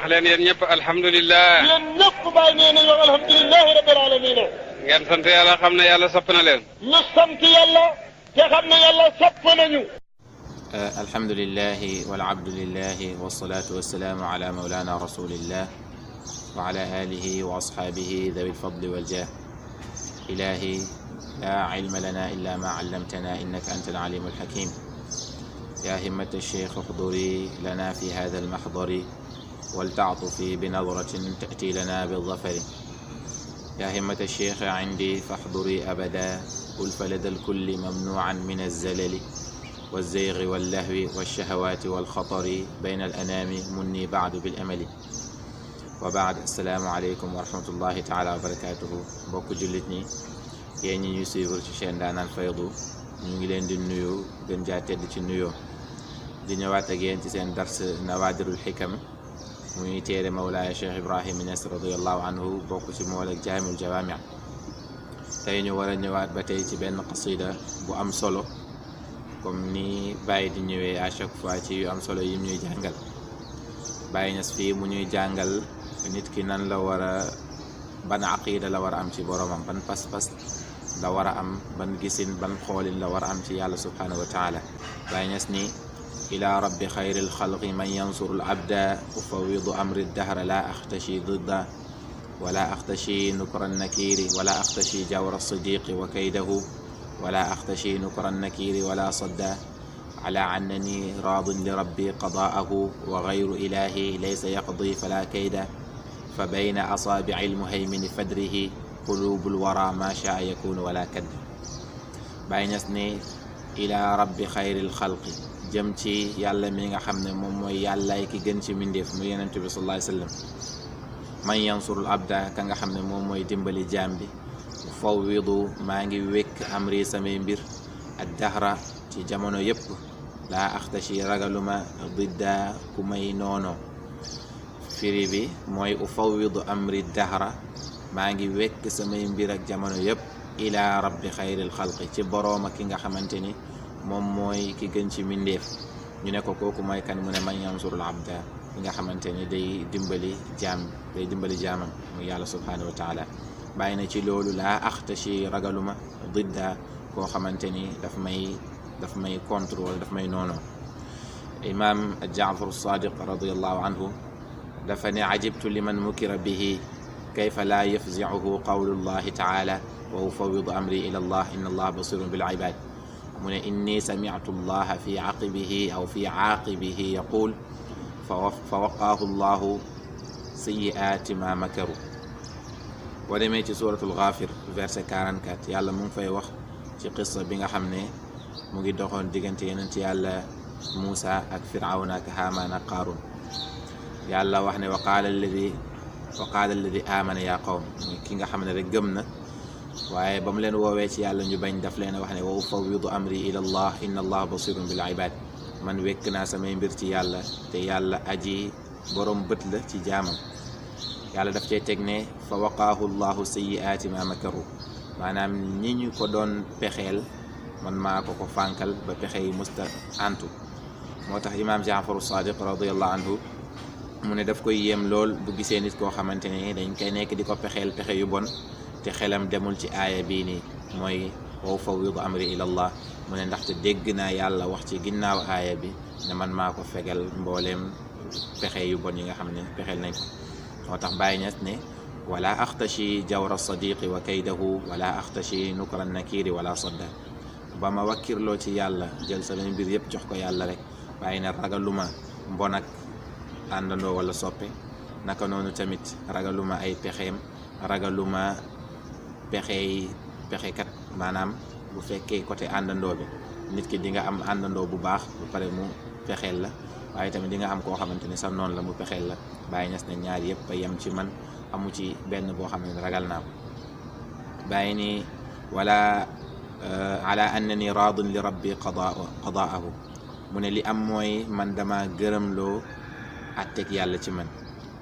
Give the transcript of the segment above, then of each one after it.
wax leen yéen ñëpp alhamdulilah. yéen ñëpp bàyyi nee nañu alhamdulilah rabbil alamin. ngeen sant yàlla xam ne yàlla sopp na leen. ñu sant yàlla te xam ne yàlla sopp nañu. alhamdulilahi walabdulilahi wasalaatu wasalaamu ala maulana rasulillah wa ala alihi wa ashaabihi dawi lfadli waljah. ilahi laa ilma lana illa ma allamtana innaka anta alalimu alhakim. ya himmata alcheikh uxduri lana fi hada almaxdari waltaatufi binadratin tati lana bildafari. ya himmata alcheikh indi faxduri abada ulfa lada alkulli mamnuan min alzalali والزيغ واللهو والشهوات والخطر بين الأنام مني بعد بالأمل وبعد. السلام عليكم ورحمة الله تعالى وبركاته. mbokk jullit ñi yéen ñi ñuy suivre ci chaîne Ndaanaan Faydu ñu ngi leen di nuyu gën jaa tedd ci nuyoo di ñëwaat ak yéen ci seen dars Nawaadirul Hikam muy téere Mawlaaya Cheikh Ibrahim Niass radiyallahu anhu bokk ci mool ak Jaamiul Jawaami'. tey ñu war a ñëwaat ba tey ci benn qasida bu am solo comme ni Baye di ñëwee à chaque fois ci yu am solo yi ñuy jàngal. Baye Niass fii mu ñuy jàngal nit ki nan la war a ban aqida la war a am ci boromam, ban pas-pas la war a am, ban gisin ban xoolin la war a am ci yàlla subhanahu wa taala. Baye Niass ni ila rabbi xayril xalqi man yansuru al abda ufawidu amri dahra la axtashi didda wala axtashi nukra nakiri wala axtashi jawra sadiqi wa kaydahu ولا أختشي نكر النكير ولا صدا على عنني راض لربي قضاءه وغير إلهي ليس يقضي فلا كيد فبين أصابع المهيمن فدره قلوب الورى ما شاء يكون ولا كد. Baye Niass ne إلى رب خير الخلق jëm ci yàlla mi nga xam ne moom mooy yàllaay ki gën ci mbindeef mu Yonent bi sallallahu alayhi wa sallam. man yansurul abda ka nga xam ne moom mooy dimbali jaam bi. fawwidu maa ngi wekk amri samay mbir ak dahra ci jamono yépp laa axtashi ragaluma didda ku may noono. firi bi mooy ufawwidu amri dahra maa ngi wekk samay mbir ak jamono yépp ila rabbi xayril xalqi ci borooma ki nga xamante ni moom mooy ki gën ci mbindeef. ñu ne ko kooku mooy kan mu ne man yansurul abda ki nga xamante ni day dimbali jaamam muy yàlla subhanahu wa taala. bàyyi na ci loolu laa axtashi ragaluma didda koo xamante ni daf may contre wala daf may noonu. imam Jaafar Sadiq radiyallahu anhu dafa ne ajibtu liman mukira bihi kayfa laa yafzicuhu qawlullahi taala wa ufawidu amri ila allah inna allah basirun bil ibad. mu ne inni samictu allaha fi caaqibihi yaqul fa waqaahu allahu sayyi'aati ma makaru. boo demee ci suratul Ghafir verset 44 yàlla mu ngi fay wax ci qissa bi nga xam ne mu ngi doxoon diggante yonent yàlla Muusa ak Firawna ak Haamaan ak Qaaruun. yàlla wax ne wa qaala alladi aamana yaa qawm ki nga xam ne rek gëm na waaye ba mu leen woowee ci yàlla ñu bañ daf leen wax ne wa ufawwidu amri ila allah inna allah basirun bil ibad. man wekk naa samay mbir ci yàlla te yàlla aji borom bët la ci jaamam. yàlla daf cee teg ne fa waqaahu llahu sayyi'aati ma makaru maanaam ñi ñu ko doon pexeel man maa ko fànkal ba pexe yi musta antu. moo tax imaam Jaafaru Sadiq radiyallahu anhu mu ne daf koy yéem lool bu gisee nit koo xamante ne dañ koy nekk di ko pexeel pexe yu bon te xelam demul ci aaya bii nii mooy wa ufawwidu amri ila allah. mu ne ndaxte dégg naa yàlla wax ci ginnaaw aaya bi ne man maa ko fegal mbooleem pexe yu bon yi nga xam ne pexeel nañ ko. moo tax Baye Niass ne wala axtashi jawra sadiqi wa kaydahu wala axtashi nukra nakiri wala sadda. ba ma wakkirloo ci yàlla jël sama mbir yëpp jox ko yàlla rek bàyyi na ragaluma mbon ak àndandoo wala soppe. naka noonu tamit ragaluma ay pexeem ragaluma pexekat maanaam bu fekkee côté àndandoo bi nit ki di nga am àndandoo bu baax bu pare mu pexeel la waaye tamit di nga am koo xamante ni sa noonu la mu pexeel la. Baye Niass ne ñaar yëpp a yem ci man amu ci benn boo xam ne ragal naa ko. bàyyi ni wala ala annani raadin li rabbi qadaahu. mu ne li am mooy man dama gërëmloo atteg yàlla ci man.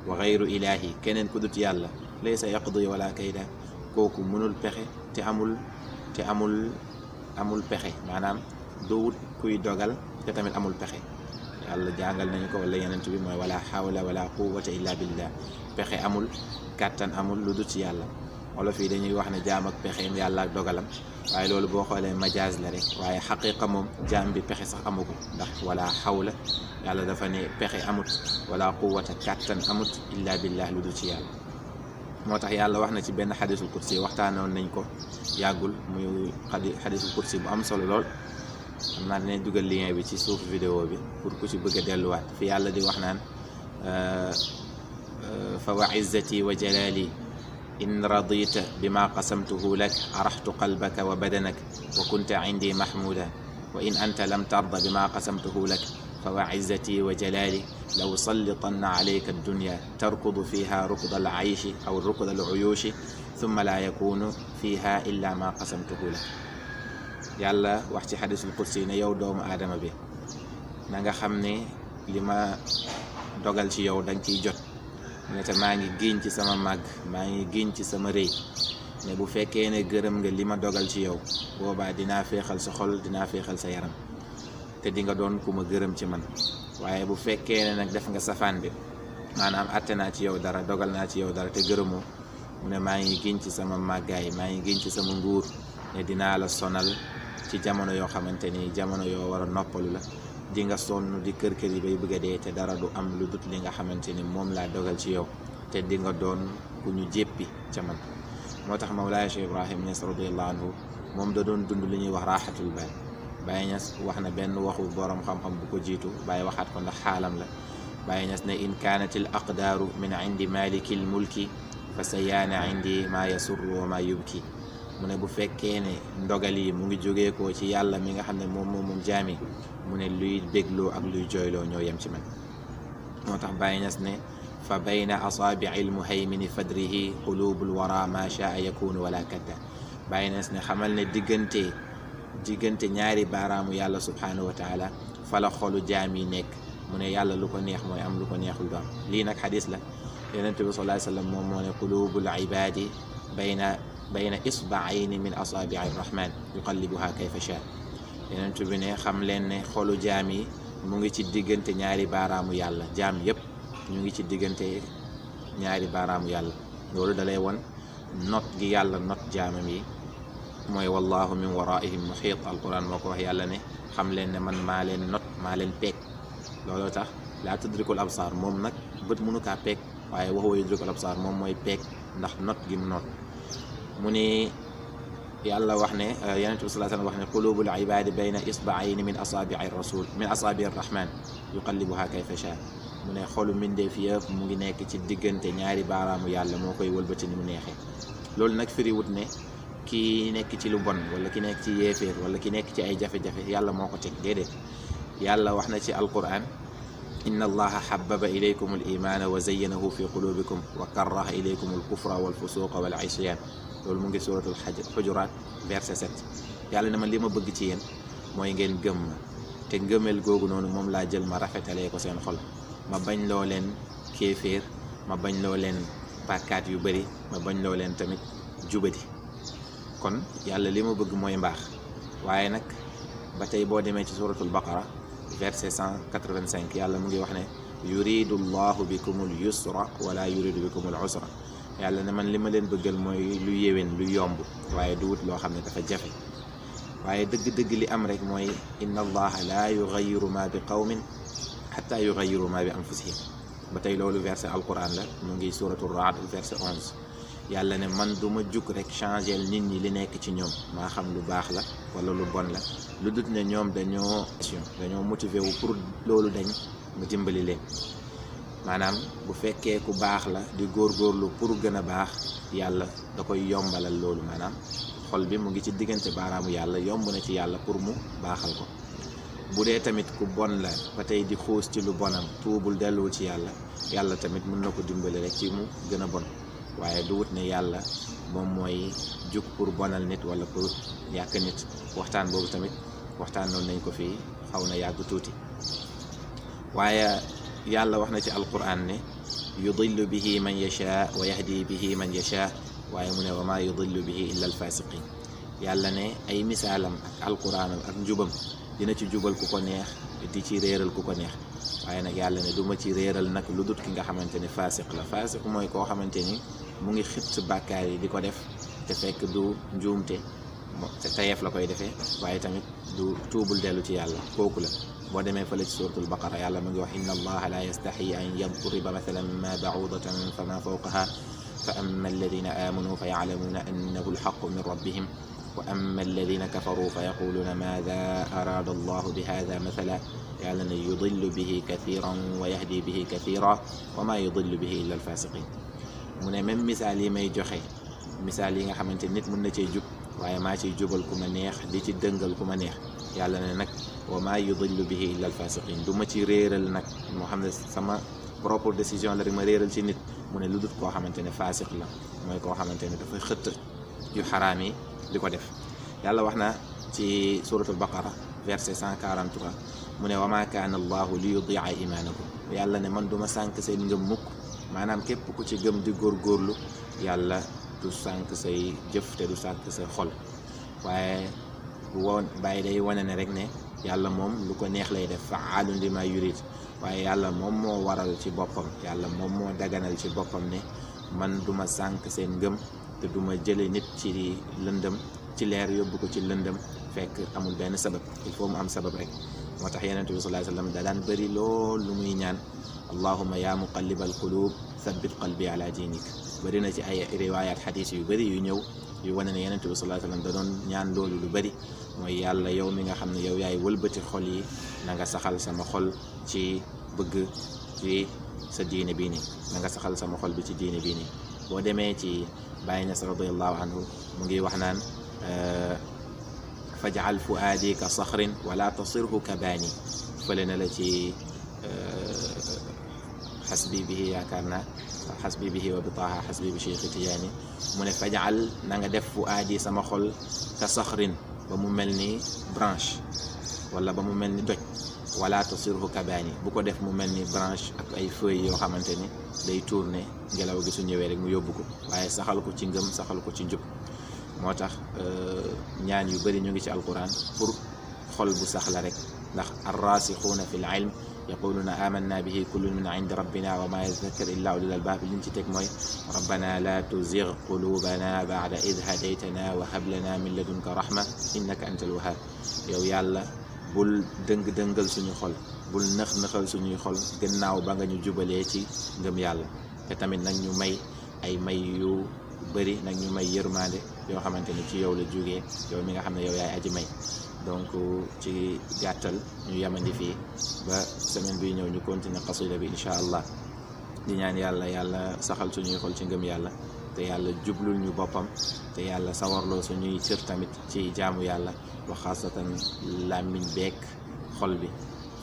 wa gayru ilahi keneen ku dut yàlla laysa yaqdi wala kayda kooku mënul pexe te amul pexe maanaam doo wut kuy dogal te tamit amul pexe. yàlla jàngal nañu ko wala yenent bi mooy wala hawla wala quwwata illa billah pexe amul kàttan amul lu dul ci yàlla. wolof yi dañuy wax ne jaam ak pexeem yàlla ak dogalam waaye loolu boo xoolee majaaz la rek waaye xaqiqa moom jaam bi pexe sax amu ko ndax wala xawla yàlla dafa ne pexe amut wala quwwata kàttan amut illa billah lu dul ci yàlla. moo tax yàlla wax na ci benn xadisul kursi waxtaanoon nañ ko yàggul muy xadisul kursi bu am solo lool. xam naa dinañ dugal lien bi ci suuf vidéo bi pour ku ci bëgg a delluwaat fi yàlla di wax naan fa wa izzati wa jalali in radita bima qasamtuhu lak araxtu qalbaka wa badanak wa kunta indi mahmuda wa in anta lam tarda bima qasamtuhu lak fa wa izzati wa jalali law sallitanna alayka addunya tarkudu fiha rukda alayshi aw rukda aluyushi thumma la yakunu fiha illa ma qasamtuhu lak. yàlla wax ci xadisul kursi ne yow doomu aadama bi na nga xam ne li ma dogal ci yow danga ciy jot ne te maa ngi giñ ci sama màgg maa ngi giñ ci sama rëy ne bu fekkee ne gërëm nga li ma dogal ci yow boobaa dinaa féexal sa xol dinaa féexal sa yaram te di nga doon ku ma gërëm ci man. waaye bu fekkee ne nag def nga safaan bi maanaam atte naa ci yow dara dogal naa ci yow dara te gërëmoo mu ne maa ngi giñ ci sama màggaay maa ngi giñ ci sama nguur ne dinaa la sonal ci jamono yoo xamante ni jamono yoo war a noppalu la di nga sonn di kër yi bay bëgg a dee te dara du am lu dut li nga xamante ni moom laa dogal ci yow te di nga doon ku ñu jéppi ca man. moo tax Mawlaaya Cheikh Ibrahim Niass radiyallahu anhu moom da doon dund li ñuy wax raaxatul baal. Baye Niass wax na benn waxu borom xam-xam bu ko jiitu Baye waxaat ko ndax xaalam la. Baye Niass ne in kaanat al aqdaaru min indi maliki l mulki fa sayaana indi maa yasurru wa maa yubki. mu ne bu fekkee ne ndogal yi mu ngi jógee ko ci yàlla mi nga xam ne moom jaami mu ne luy bégloo ak luy jooyloo ñoo yem ci man. moo tax Baye Niass ne fa bayna asaabi'i lmuhaymini fadrihi qulubul wara ma shaa yakunu wala kadda. Baye Niass ne xamal ne diggante ñaari baaraamu yàlla subhanahu wa taala fa la xolu jaam yi nekk. mu ne yàlla lu ko neex mooy am lu ko neexul du am. lii nag xadis la yonent bi sallallahu alayhi wa sallam moom moo ne qulubul ibadi bayna isbaayni min asaabii rahman yuqallibuha kayfa shaa. yonent bi ne xam leen ne xolu jaam yi mu ngi ci diggante ñaari baaraamu yàlla jaam yépp ñu ngi ci diggante ñaari baaraamu yàlla. loolu dalay won not gi yàlla not jaamam yi mooy wallahu min waraihim muhiit. alquran moo ko wax yàlla ne xam leen ne man maa leen not maa leen peeg. looloo tax laa tudrikul absaar moom nag bët mënu kaa peeg waaye wa huwa yudrikul absaar moom mooy peeg ndax not gi mu not. mu ne yàlla wax ne yonent bi sallallahu alayhi wa sallam wax ne qulubul ibadi bayna isbaayni min asaabii rahman yuqallibuha kayfa shaa. mu ne xolu mbindeef yëpp mu ngi nekk ci diggante ñaari baaraamu yàlla moo koy wëlbati ni mu neexee. loolu nag firiwut ne ki nekk ci lu bon wala ki nekk ci yéeféer wala ki nekk ci ay jafe-jafe yàlla moo ko teg déedéet. yàlla wax na ci alquran inna allaha xababa ilaykum al imana wa zayyanahu fi qulubikum wa karraha ilaykum al kufra wal fusuqa wal isyan. loolu mu ngi suratul xujuraat verset 7. yàlla ne man li ma bëgg ci yéen mooy ngeen gëm ma te ngëmel googu noonu moom laa jël ma rafetalee ko seen xol ma bañ loo leen kéeféer ma bañ loo leen bàkkaat yu bëri ma bañ loo leen tamit jubadi. kon yàlla li ma bëgg mooy mbaax. waaye nag ba tey boo demee ci suratul baqara verset 185 yàlla mu ngi wax ne yuridu llahu bikumul yusra wala yuridu bikumul usra. yàlla ne man li ma leen bëggal mooy lu yéwén lu yomb waaye du wut loo xam ne dafa jafe. waaye dëgg-dëgg li am rek mooy inna allaha laa yugayiru ma bi qawmin xatta yugayiru ma bi anfusihim. ba tey loolu verset alquran la mu ngi suratu raad verset 11. yàlla ne man du ma jug rek changer nit ñi li nekk ci ñoom maa xam lu baax la wala lu bon la lu dut ne ñoom dañoo motivé wu pour loolu dañ ma dimbali leen. maanaam bu fekkee ku baax la di góorgóorlu pour gën a baax yàlla da koy yombalal loolu. maanaam xol bi mu ngi ci diggante baaraamu yàlla yomb na ci yàlla pour mu baaxal ko. bu dee tamit ku bon la ba tey di xuus ci lu bonam tuubul delluwul ci yàlla tamit mën na ko dimbali rek ci mu gën a bon. waaye du wut ne yàlla moom mooy jug pour bonal nit wala pour yàq nit. waxtaan boobu tamit waxtaanoon nañ ko fii xaw na yàgg tuuti. waaye yàlla wax na ci alquran ne yudillu bihi man yasha wa yahdi bihi man yasha. waaye mu ne wa maa yudillu bihi illa alfasiqin. yàlla ne ay misaalam ak alquranam ak njubam dina ci jubal ku ko neex di ci réeral ku ko neex waaye nag yàlla ne du ma ci réeral nag lu dut ki nga xamante ne faasiq la faasiq mooy koo xamante ni mu ngi xitt bàkkaar yi di ko def te fekk du njuumte te tayeef la koy defee waaye tamit du tuubul dellu ci yàlla kooku la boo demee fële ci suratul baqara yàlla mu ngi wax inna allaha la yastaxyi an yadriba mathalan ma ba'udatan fama fawqaha fa amma alladina amanu fa ya'lamuna annahu alxaqu min rabbihim wa amma alladina kafaru fa yaquluna maada arada allahu bi hada mathala yàlla ne yudillu bihi kathiran wa yahdi bihi kathira wa ma yudillu bihi illa alfasiqin mu ne même misaal yi may joxe misaal yi nga xamante nit mën na cee jub waaye maa ciy jubal ku ma neex di ci dëngal ku ma neex yàlla ne nag wa maa yudillu bihi illa alfasiqin du ma ci réeral nag moo xam ne sama propre décision la rek ma réeral ci nit mu ne lu dut koo xamante ne faasiq la mooy koo xamante ne dafay xëtt yu xaraam yi di ko def yàlla wax na ci suratul baqara verset 143 mu ne wa maa kaana allahu li yudia imaanakum yàlla ne man duma sànk seen ngëm mukk maanaam képp ku ci gëm di góorgóorlu yàlla du sànk say jëf te du sànk sa xol waaye woon bàyyi day wane ne rek ne yàlla moom lu ko neex lay def faalun li ma yurid waaye yàlla moom moo waral ci boppam yàlla moom moo daganal ci boppam ne man duma sànk seen ngëm te duma jële nit ci lëndëm ci leer yóbbu ko ci lëndëm fekk amul benn sabab il faut mu am sabab rek moo tax yonent bi sallallahu alayhi wasallam da daan bëri lool lu muy ñaan allahumma ya muqallibal qulub thabbit qalbi ala dinik bëri na ci ay riwayat xadis yu bëri yu ñëw yu wane ne yonent bi sallallahu alayhi wasallam da doon ñaan loolu lu bëri mooy yàlla yow mi nga xam ne yow yaay wëlbati xol yi na nga saxal sama xol ci bëgg ci sa diine bii nii na nga saxal sama xol bi ci diine bii nii boo demee ci Baay Ñas radiyallahu anhu mu ngi wax naan faj'al fuaadi ka saxrin wala tasirhu ka baani fële na la ci xasbi bihi yaakaar naa xasbi bihi wa bitaaha xasbi bi Cheikh Tijaani mu ne faj'al na nga def fuaadi sama xol ka saxrin ba mu mel ni branche wala ba mu mel ni doj wala tasirhu ka baani bu ko def mu mel ni branche ak ay feuilles yoo xamante ni day tourner ngelaw gi su ñëwee rek mu yóbbu ko waaye saxal ko ci ngëm saxal ko ci njub moo tax ñaan yu bëri ñu ngi ci alquran pour xol bu sax la rek ndax arrasixuuna fi l ilm yaquluna amanna bihi kullun min indi rabbina wa ma yadhakkar illa ulul albab liñ ci teg mooy rabbana la tuzigh qulubana ba'da id hadaytana wa hab lana min ladunka rahma innaka antal wahhab yow yàlla bul dëngal suñu xol bul nëxal suñuy xol gannaaw ba nga ñu jubalee ci ngëm yàlla te tamit nag ñu may ay may yu bëri nag ñu may yërmande yoo xamante ni ci yow la jógee yow mi nga xam ne yow yaay aji may donc ci gàttal ñu yemandi fii ba semaine bi ñëw ñu continuer qasida bi incha allah di ñaan yàlla saxal suñuy xol ci ngëm yàlla te yàlla jublul ñu boppam te yàlla sawarloo suñuy cër tamit ci jaamu yàlla wa xaasatan làmmiñ beek xol bi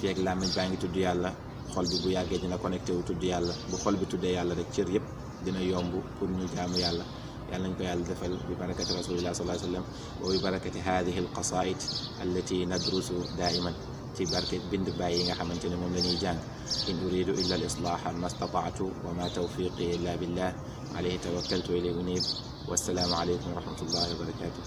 fii ak làmmiñ baa ngi tudd yàlla xol bi bu yàggee dina connecté wu tudd yàlla bu xol bi tuddee yàlla rek cër yëpp dina yomb pour ñu jaamu yàlla yàlla nañ ko yàlla defal bi barakati rasulillah sallallahu alayhi wa sallam wa bi barakati hadihi al qasaid allati nadrusu daiman ci barke bind bàyyi yi nga xamante ne moom la ñuy jàng in uridu illa al islaha ma stataatu wa ma tawfiqi illa billah alayhi tawakkaltu ilayhi unib wassalaamu aleykum wa rahmatullahi wa barakatuh